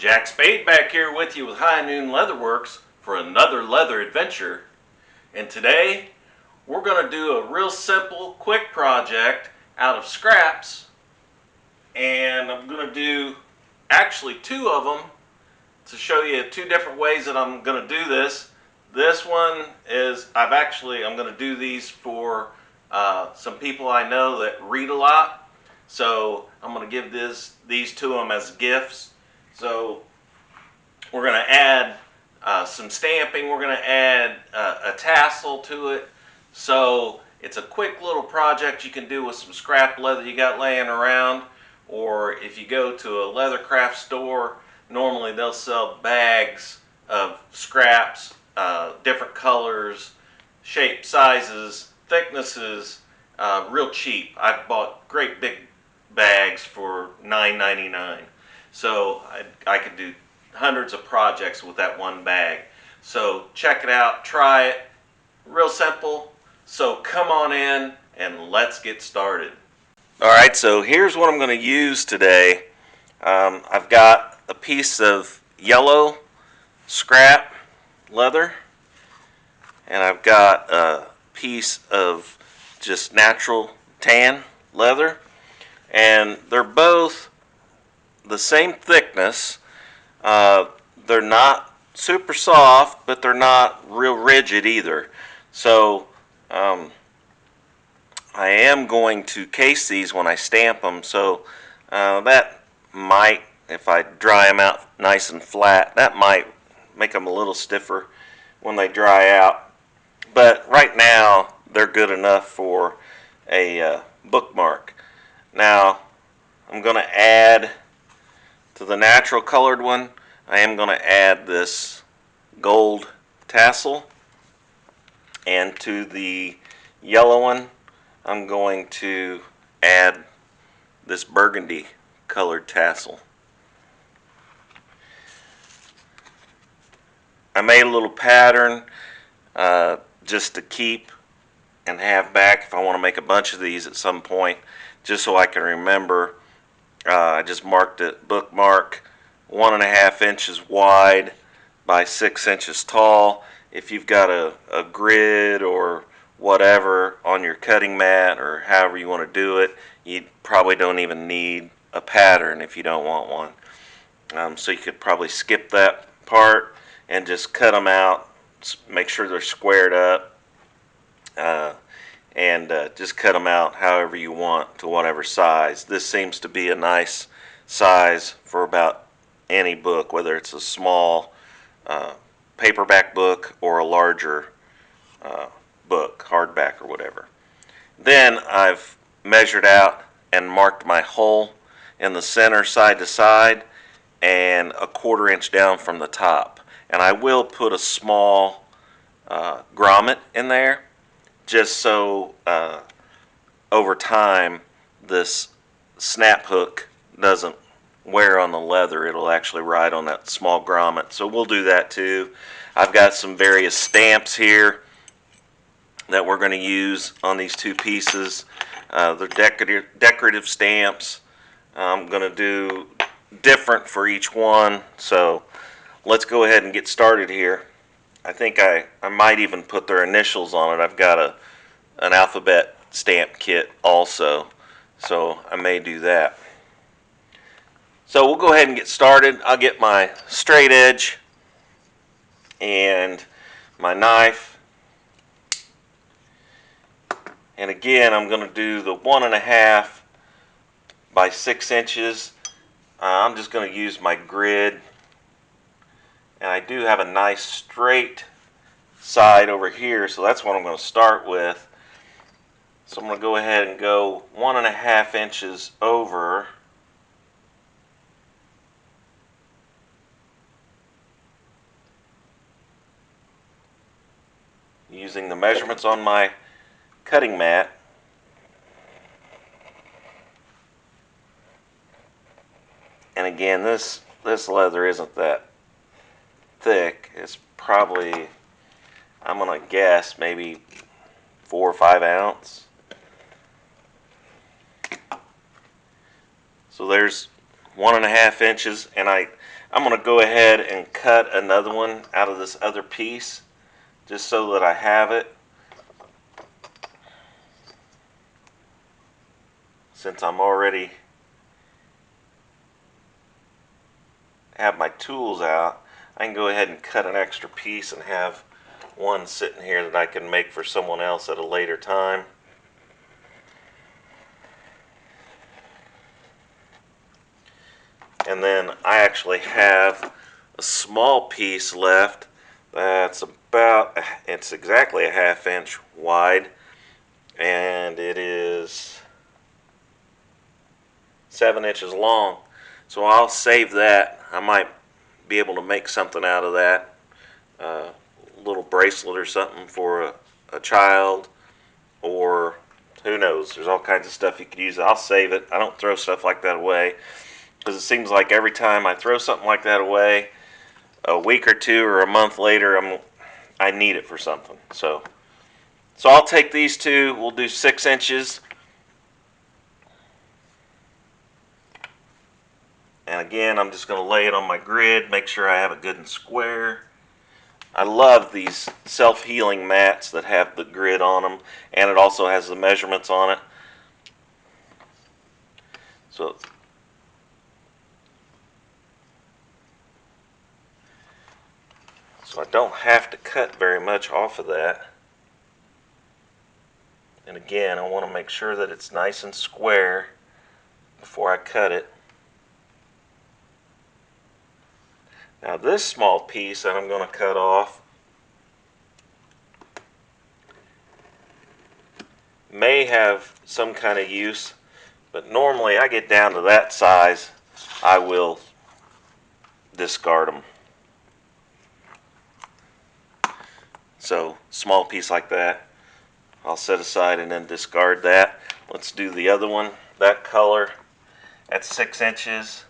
Jack Spade back here with you with High Noon Leatherworks for another leather adventure. And today we're going to do a real simple, quick project out of scraps. And I'm going to do actually two of them to show you two different ways that I'm going to do this. This one is I'm going to do these for some people I know that read a lot. So I'm going to give these to them as gifts. So we're going to add some stamping. We're going to add a tassel to it. So it's a quick little project you can do with some scrap leather you got laying around. Or if you go to a leather craft store, normally they'll sell bags of scraps, different colors, shapes, sizes, thicknesses, real cheap. I've bought great big bags for $9.99. So I could do hundreds of projects with that one bag. So check it out, try it, real simple. So come on in and let's get started. Alright, so here's what I'm going to use today. I've got a piece of yellow scrap leather, and I've got a piece of just natural tan leather, and they're both the same thickness. They're not super soft, but they're not real rigid either. So I am going to case these when I stamp them, so that might, if I dry them out nice and flat, that might make them a little stiffer when they dry out. But right now they're good enough for a bookmark. Now I'm going to add to the natural colored one, I am going to add this gold tassel, and to the yellow one I'm going to add this burgundy colored tassel. I made a little pattern just to keep and have back if I want to make a bunch of these at some point, just so I can remember. I just marked it bookmark 1.5 inches wide by 6 inches tall. If you've got a grid or whatever on your cutting mat or however you want to do it, you probably don't even need a pattern if you don't want one. So you could probably skip that part and just cut them out, make sure they're squared up, and just cut them out however you want to whatever size. This seems to be a nice size for about any book, whether it's a small paperback book or a larger book, hardback or whatever. Then I've measured out and marked my hole in the center side to side and 1/4 inch down from the top. And I will put a small grommet in there just so over time this snap hook doesn't wear on the leather. It'll actually ride on that small grommet. So we'll do that too. I've got some various stamps here that we're going to use on these two pieces. They're decorative stamps. I'm going to do different for each one. So let's go ahead and get started here. I think I might even put their initials on it. I've got an alphabet stamp kit also, so I may do that. So we'll go ahead and get started. I'll get my straight edge and my knife. And again, I'm going to do the 1.5 by 6 inches. I'm just going to use my grid. And I do have a nice straight side over here, so that's what I'm going to start with. So I'm going to go ahead and go 1.5 inches over. Using the measurements on my cutting mat. And again, this leather isn't that thick. It's probably, I'm gonna guess, maybe 4 or 5 ounce. So there's 1.5 inches, and I I'm going to go ahead and cut another one out of this other piece just so that I have it, since I'm already have my tools out. I can go ahead and cut an extra piece and have one sitting here that I can make for someone else at a later time. And then I actually have a small piece left that's it's exactly a 1/2 inch wide, and it is 7 inches long. So I'll save that. I might be able to make something out of that, a little bracelet or something for a child, or who knows, there's all kinds of stuff you could use. I'll save it. I don't throw stuff like that away, because it seems like every time I throw something like that away, a week or two or a month later, I need it for something. So I'll take these two. We'll do 6 inches. And again, I'm just going to lay it on my grid, make sure I have it good and square. I love these self-healing mats that have the grid on them, and it also has the measurements on it. So I don't have to cut very much off of that. And again, I want to make sure that it's nice and square before I cut it. Now this small piece that I'm going to cut off may have some kind of use, but normally I get down to that size, I will discard them. So small piece like that, I'll set aside and then discard that. Let's do the other one, that color at 6 inches.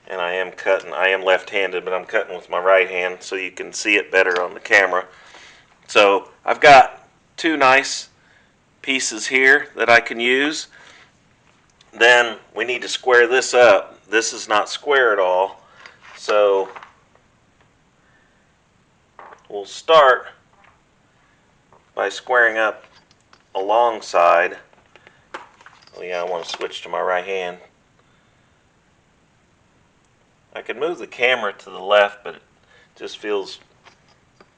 And I am left-handed, but I'm cutting with my right hand so you can see it better on the camera. So I've got two nice pieces here that I can use. Then we need to square this up. This is not square at all. So we'll start by squaring up alongside. Oh yeah, I want to switch to my right hand. I can move the camera to the left, but it just feels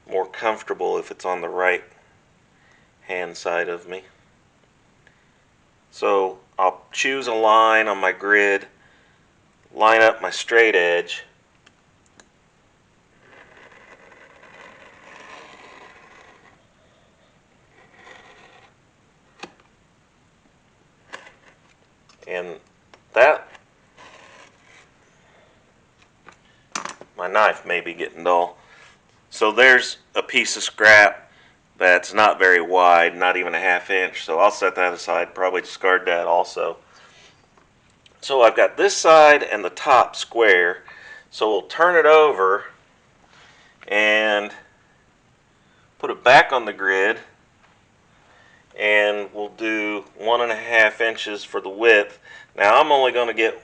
more comfortable if it's on the right hand side of me. So I'll choose a line on my grid, line up my straight edge, and that, my knife may be getting dull. So there's a piece of scrap that's not very wide, not even a 1/2 inch, so I'll set that aside, probably discard that also. So I've got this side and the top square, so we'll turn it over and put it back on the grid, and we'll do 1.5 inches for the width. Now I'm only going to get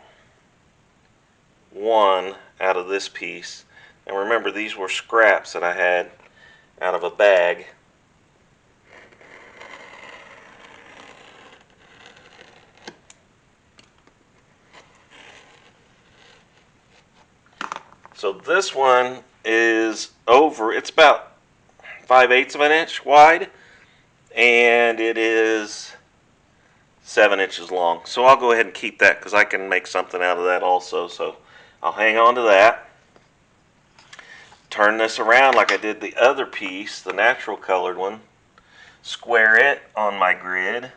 one out of this piece, and remember, these were scraps that I had out of a bag. So this one is over, it's about 5/8 of an inch wide, and it is 7 inches long. So I'll go ahead and keep that because I can make something out of that also. So I'll hang on to that. Turn this around like I did the other piece, the natural colored one. Square it on my grid,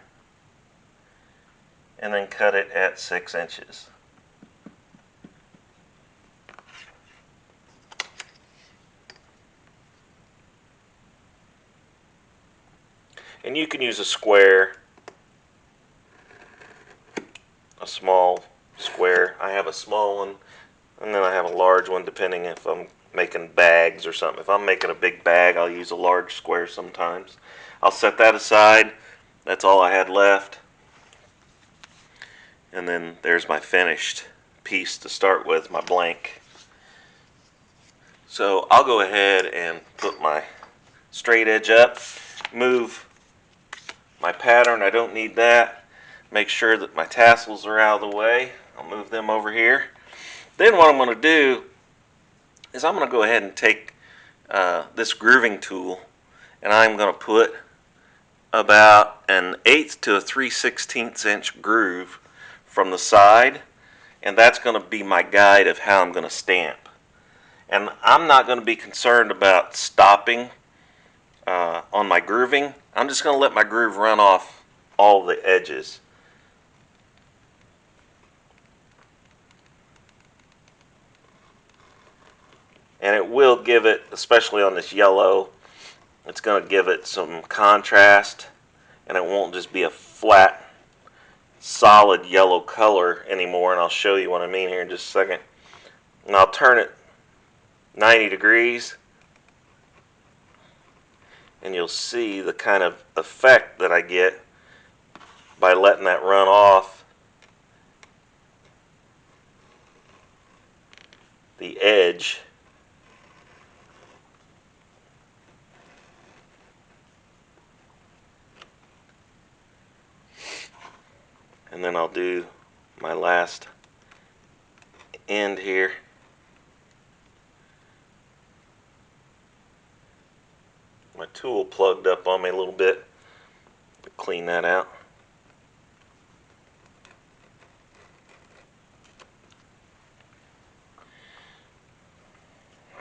and then cut it at 6 inches. And you can use a square, a small square. I have a small one, and then I have a large one depending if I'm making bags or something. If I'm making a big bag, I'll use a large square sometimes. I'll set that aside. That's all I had left. And then there's my finished piece to start with, my blank. So I'll go ahead and put my straight edge up, move my pattern. I don't need that. Make sure that my tassels are out of the way. I'll move them over here. Then what I'm going to do is I'm going to go ahead and take this grooving tool, and I'm going to put about an 1/8 to a 3/16 inch groove from the side, and that's going to be my guide of how I'm going to stamp. And I'm not going to be concerned about stopping on my grooving. I'm just going to let my groove run off all the edges. And it will give it, especially on this yellow, it's going to give it some contrast, and it won't just be a flat solid yellow color anymore. And I'll show you what I mean here in just a second. And I'll turn it 90 degrees, and you'll see the kind of effect that I get by letting that run off the edge. And then I'll do my last end here. My tool plugged up on me a little bit. Clean that out.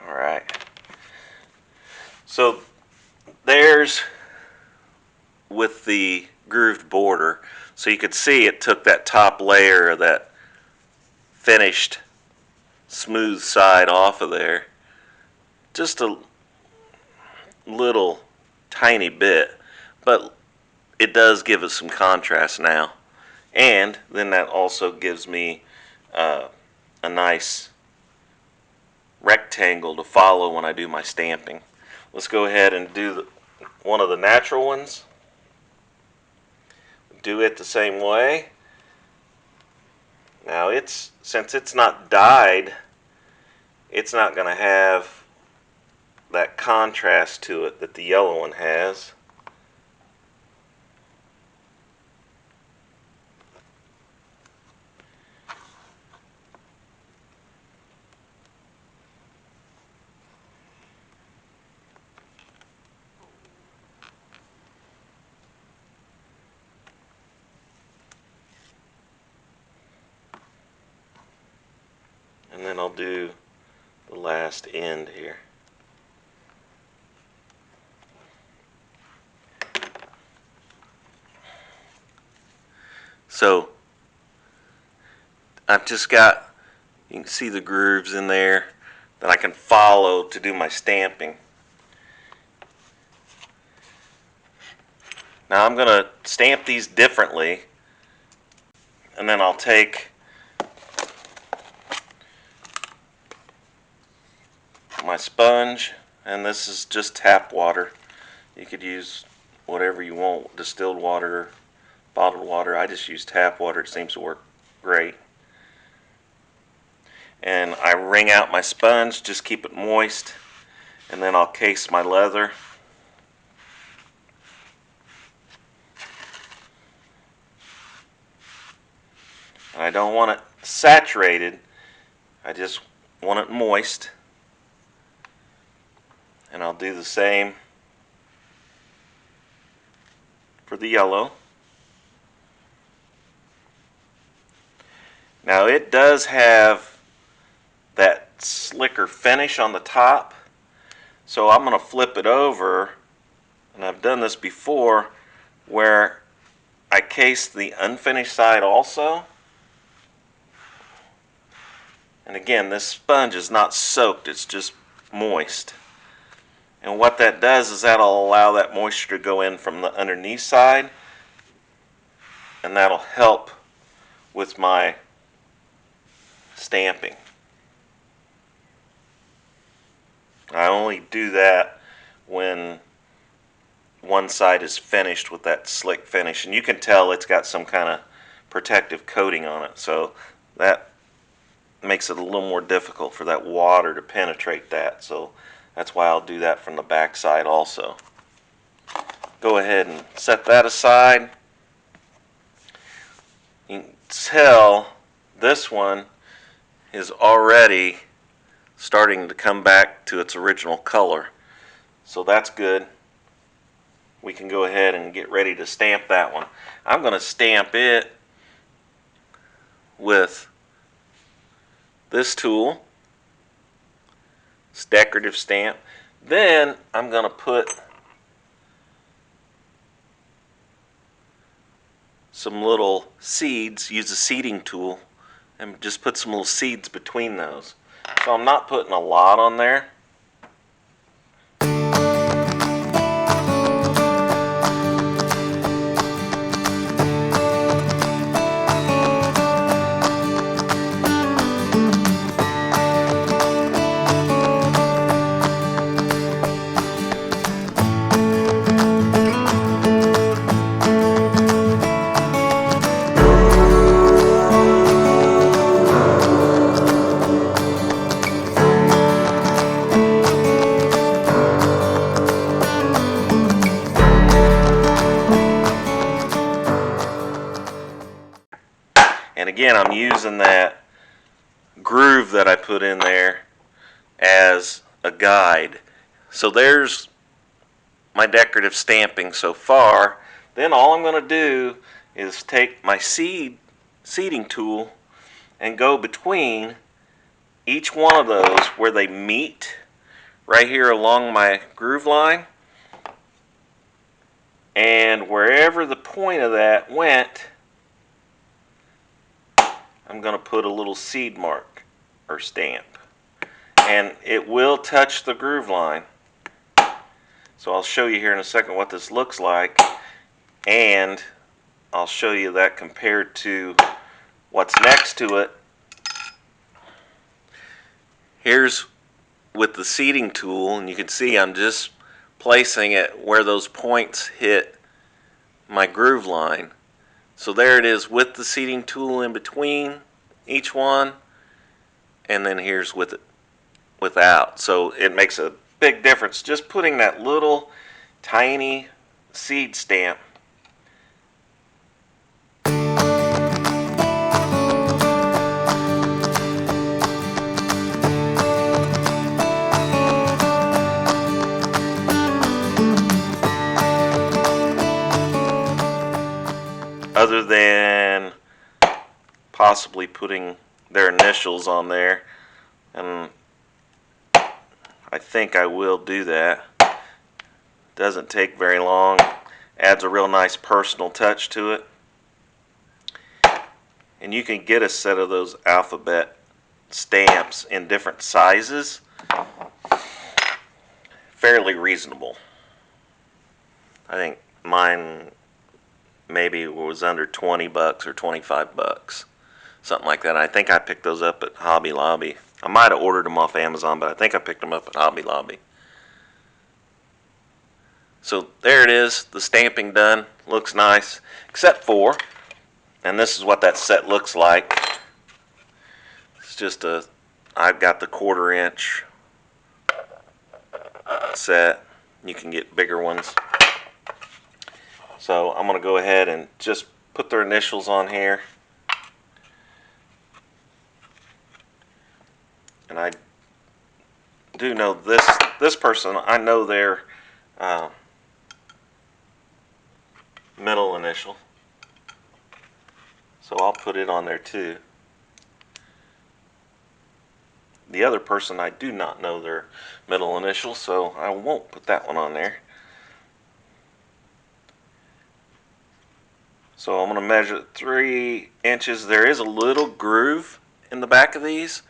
Alright. So there's with the grooved border. So you could see it took that top layer of that finished smooth side off of there. Just a little tiny bit, but it does give us some contrast now. And then that also gives me a nice rectangle to follow when I do my stamping. Let's go ahead and do one of the natural ones. Do it the same way. Now since it's not dyed, it's not going to have that contrast to it that the yellow one has. And then I'll do the last end here. So I've just got, you can see the grooves in there that I can follow to do my stamping. Now I'm going to stamp these differently, and then I'll take my sponge, and this is just tap water. You could use whatever you want, distilled water, bottled water. I just use tap water. It seems to work great. And I wring out my sponge, just keep it moist, and then I'll case my leather. And I don't want it saturated, I just want it moist. And I'll do the same for the yellow. Now it does have that slicker finish on the top, so I'm going to flip it over, and I've done this before, where I case the unfinished side also. And again, this sponge is not soaked, it's just moist. And what that does is that'll allow that moisture to go in from the underneath side, and that'll help with my stamping. I only do that when one side is finished with that slick finish, and you can tell it's got some kind of protective coating on it, so that makes it a little more difficult for that water to penetrate that. So that's why I'll do that from the back side also. Go ahead and set that aside. You can tell this one is already starting to come back to its original color, so that's good. We can go ahead and get ready to stamp that one. I'm going to stamp it with this tool, this decorative stamp. Then I'm going to put some little seeds, use a seeding tool, and just put some little seeds between those. So I'm not putting a lot on there. And again, I'm using that groove that I put in there as a guide. So there's my decorative stamping so far. Then all I'm going to do is take my seeding tool and go between each one of those where they meet right here along my groove line, and wherever the point of that went, I'm going to put a little seed mark or stamp, and it will touch the groove line. So I'll show you here in a second what this looks like, and I'll show you that compared to what's next to it. Here's with the seeding tool, and you can see I'm just placing it where those points hit my groove line. So there it is with the seeding tool in between each one, and then here's with it without. So it makes a big difference just putting that little tiny seed stamp. Other than possibly putting their initials on there, and I think I will do that. Doesn't take very long, adds a real nice personal touch to it. And you can get a set of those alphabet stamps in different sizes, fairly reasonable. I think mine maybe was under 20 bucks or 25 bucks, something like that. I think I picked those up at Hobby Lobby. I might have ordered them off Amazon, but I think I picked them up at Hobby Lobby. So there it is, the stamping done. Looks nice, except for, and this is what that set looks like. It's just I've got the 1/4 inch set. You can get bigger ones. So I'm going to go ahead and just put their initials on here. And I do know this person, I know their middle initial. So I'll put it on there too. The other person, I do not know their middle initial, so I won't put that one on there. So I'm going to measure 3 inches. There is a little groove in the back of these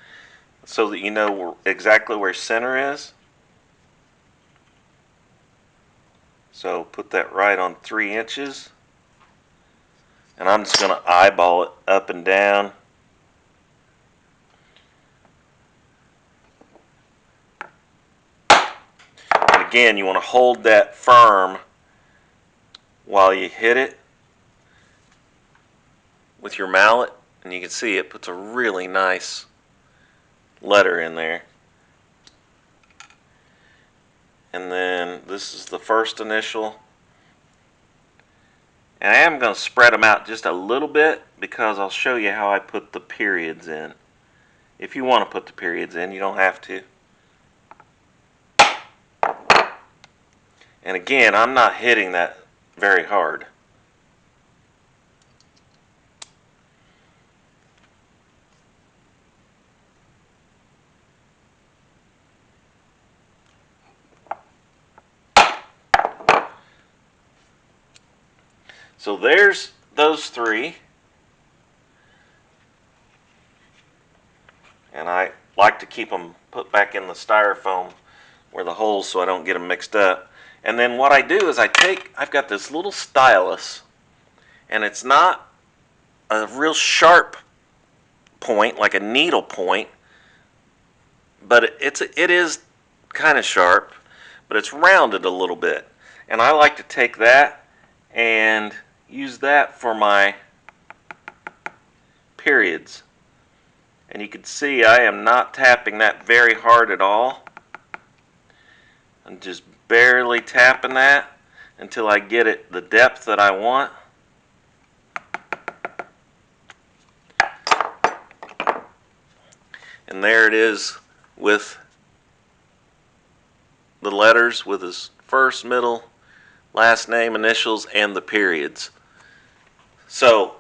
so that you know exactly where center is. So put that right on 3 inches. And I'm just going to eyeball it up and down. again, you want to hold that firm while you hit it with your mallet, and you can see it puts a really nice letter in there. And then this is the first initial. And I am going to spread them out just a little bit because I'll show you how I put the periods in. If you want to put the periods in, you don't have to. And again, I'm not hitting that very hard. So there's those three. And I like to keep them put back in the styrofoam where the holes so I don't get them mixed up. And then what I do is I've got this little stylus, and it's not a real sharp point like a needle point, but it is kind of sharp, but it's rounded a little bit. And I like to take that and use that for my periods. And you can see I am not tapping that very hard at all. I'm just barely tapping that until I get it the depth that I want. And there it is with the letters with his first, middle, last name, initials, and the periods. So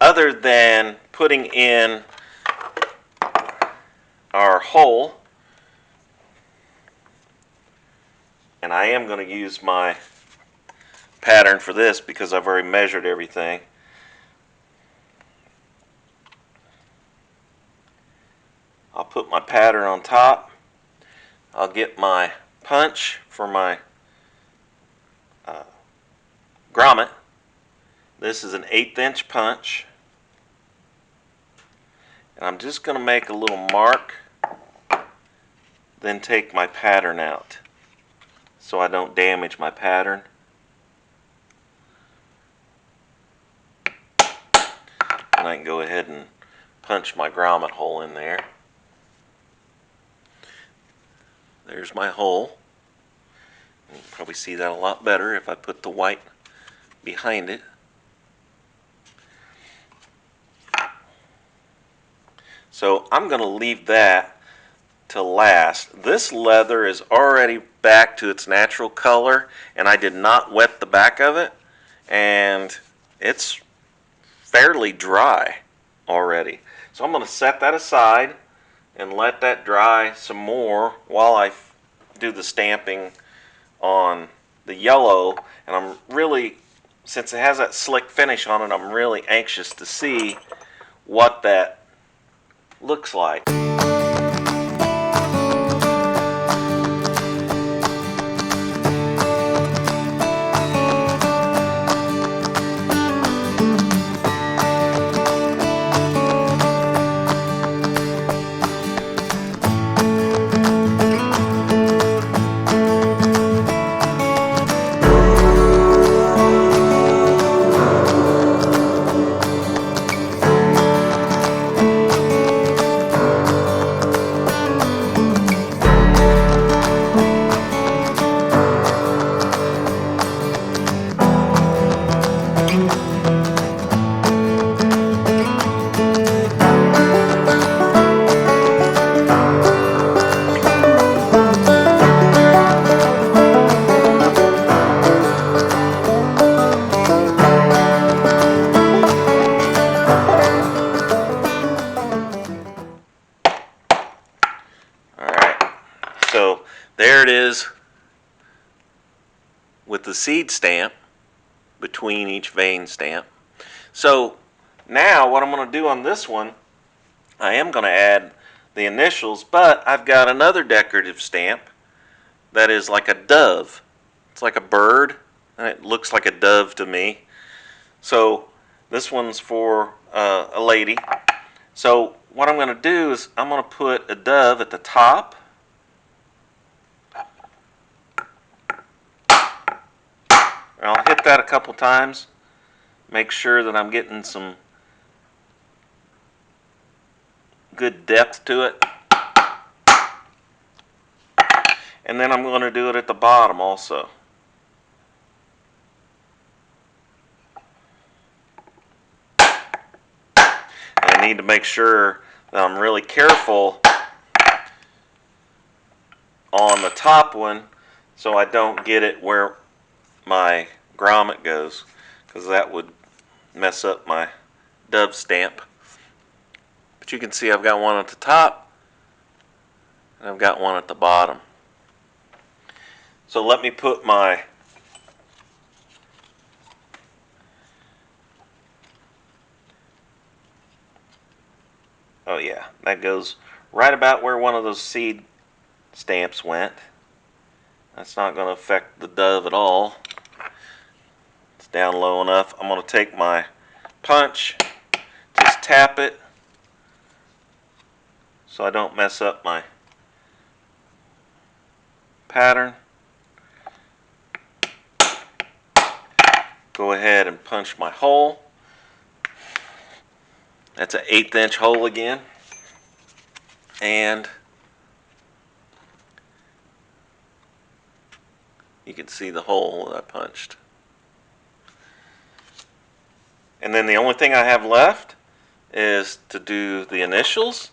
other than putting in our hole, and I am going to use my pattern for this because I've already measured everything. I'll put my pattern on top. I'll get my punch for my grommet. This is an 1/8 inch punch. And I'm just going to make a little mark, then take my pattern out so I don't damage my pattern. And I can go ahead and punch my grommet hole in there. There's my hole. You can probably see that a lot better if I put the white behind it. So I'm going to leave that to last. This leather is already back to its natural color, and I did not wet the back of it, and it's fairly dry already. So I'm going to set that aside and let that dry some more while I do the stamping on the yellow. And I'm really, since it has that slick finish on it, I'm really anxious to see what that looks like. So there it is with the seed stamp between each vein stamp. So now what I'm going to do on this one, I am going to add the initials, but I've got another decorative stamp that is like a dove. It's like a bird, and it looks like a dove to me. So this one's for a lady. So what I'm going to do is I'm going to put a dove at the top, I'll hit that a couple times, make sure that I'm getting some good depth to it. And then I'm going to do it at the bottom also. And I need to make sure that I'm really careful on the top one so I don't get it where my grommet goes, because that would mess up my dove stamp. But you can see I've got one at the top and I've got one at the bottom. So let me put my oh yeah, that goes right about where one of those seed stamps went. That's not going to affect the dove at all. It's down low enough. I'm going to take my punch, just tap it so I don't mess up my pattern. Go ahead and punch my hole. That's an 1/8 inch hole again. And you can see the hole that I punched. And then the only thing I have left is to do the initials.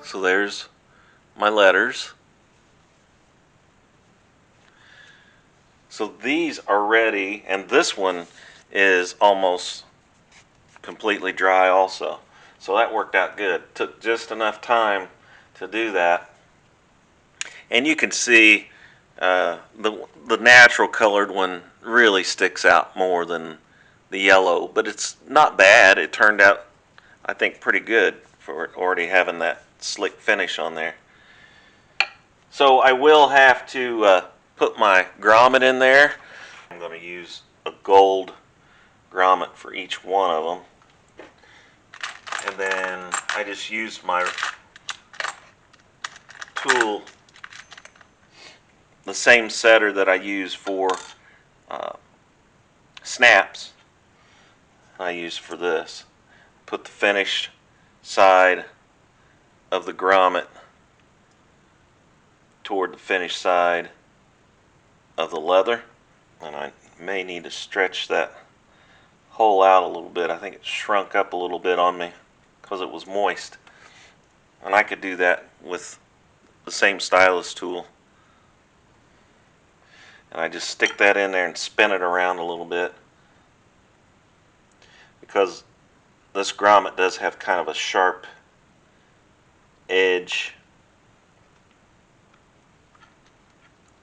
So there's my letters. So these are ready, and this one is almost completely dry also. So that worked out good. Took just enough time to do that. And you can see the natural colored one really sticks out more than the yellow, but it's not bad. It turned out, I think, pretty good for already having that slick finish on there. So I will have to put my grommet in there. I'm going to use a gold grommet for each one of them. And then I just used my tool, the same setter that I use for snaps, I use for this. Put the finished side of the grommet toward the finished side of the leather. And I may need to stretch that hole out a little bit. I think it shrunk up a little bit on me because it was moist. And I could do that with the same stylus tool. And I just stick that in there and spin it around a little bit, because this grommet does have kind of a sharp edge.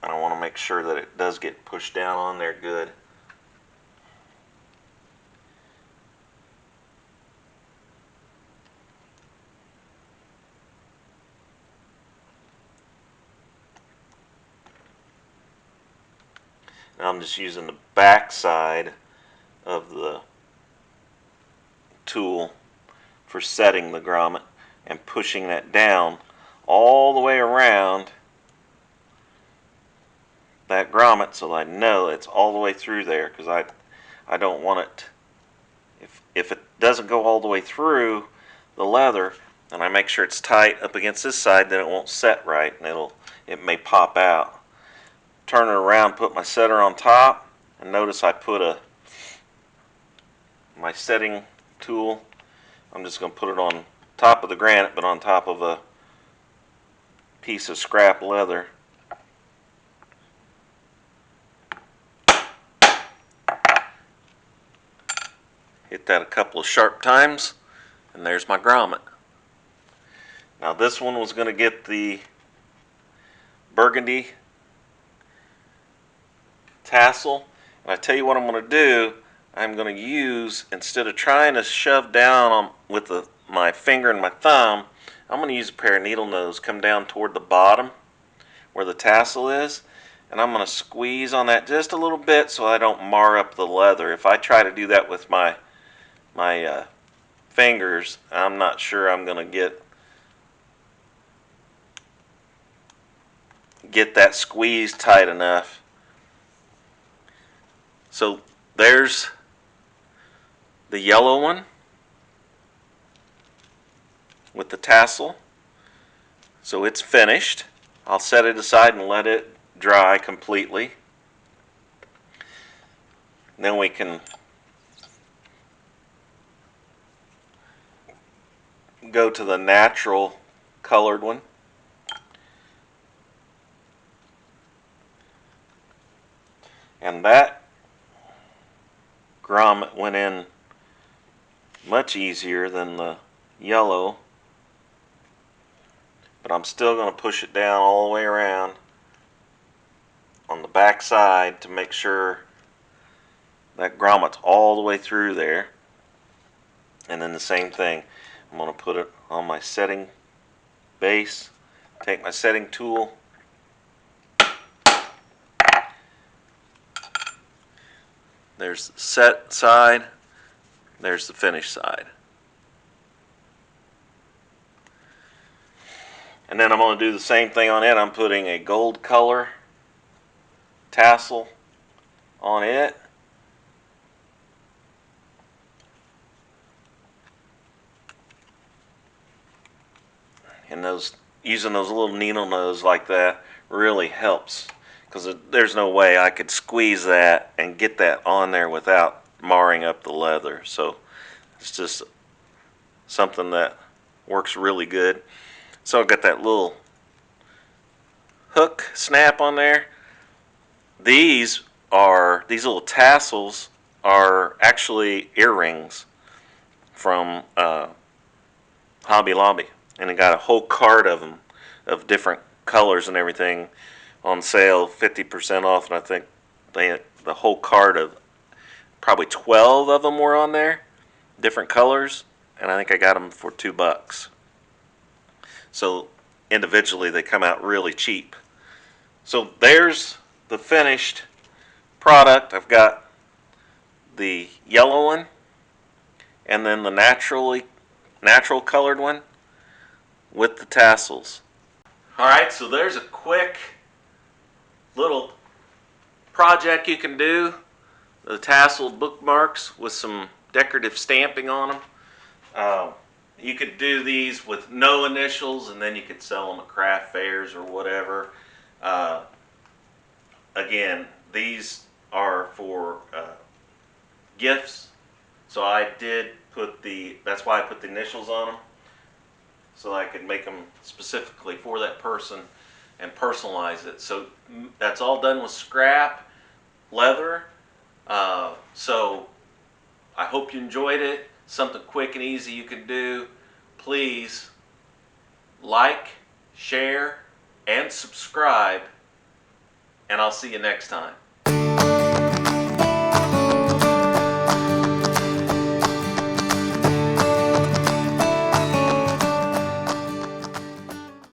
And I want to make sure that it does get pushed down on there good. Now I'm just using the back side of the tool for setting the grommet and pushing that down all the way around that grommet so I know it's all the way through there, because I don't want it, if it doesn't go all the way through the leather, and I make sure it's tight up against this side, then it won't set right and it may pop out. Turn it around, put my setter on top, and notice I put my setting tool, I'm just going to put it on top of the granite, but on top of a piece of scrap leather. Hit that a couple of sharp times, and there's my grommet. Now this one was going to get the burgundy tassel, I tell you what I'm going to do. I'm going to use, instead of trying to shove down with my finger and my thumb, I'm going to use a pair of needle nose, come down toward the bottom where the tassel is, and I'm going to squeeze on that just a little bit so I don't mar up the leather. If I try to do that with my fingers, I'm not sure I'm going to get that squeeze tight enough. So there's the yellow one with the tassel. So it's finished. I'll set it aside and let it dry completely. Then we can go to the natural colored one. And that grommet went in much easier than the yellow, but I'm still going to push it down all the way around on the back side to make sure that grommet's all the way through there. And then the same thing, I'm going to put it on my setting base, take my setting tool, there's the set side, there's the finished side. And then I'm going to do the same thing on it. I'm putting a gold color tassel on it. And using those little needle nose like that really helps, because there's no way I could squeeze that and get that on there without marring up the leather. So it's just something that works really good. So I've got that little hook snap on there. These little tassels are actually earrings from Hobby Lobby, and I got a whole cart of them of different colors and everything on sale, 50% off, and I think the whole cart of probably 12 of them were on there, different colors, and I think I got them for $2. So individually they come out really cheap. So there's the finished product. I've got the yellow one and then the natural colored one with the tassels. Alright, so there's a quick little project you can do. The tasseled bookmarks with some decorative stamping on them. You could do these with no initials, and then you could sell them at craft fairs or whatever. Again, these are for gifts, so that's why I put the initials on them, so I could make them specifically for that person and personalize it. So that's all done with scrap leather. So I hope you enjoyed it. Something quick and easy you can do. Please like, share, and subscribe, and I'll see you next time.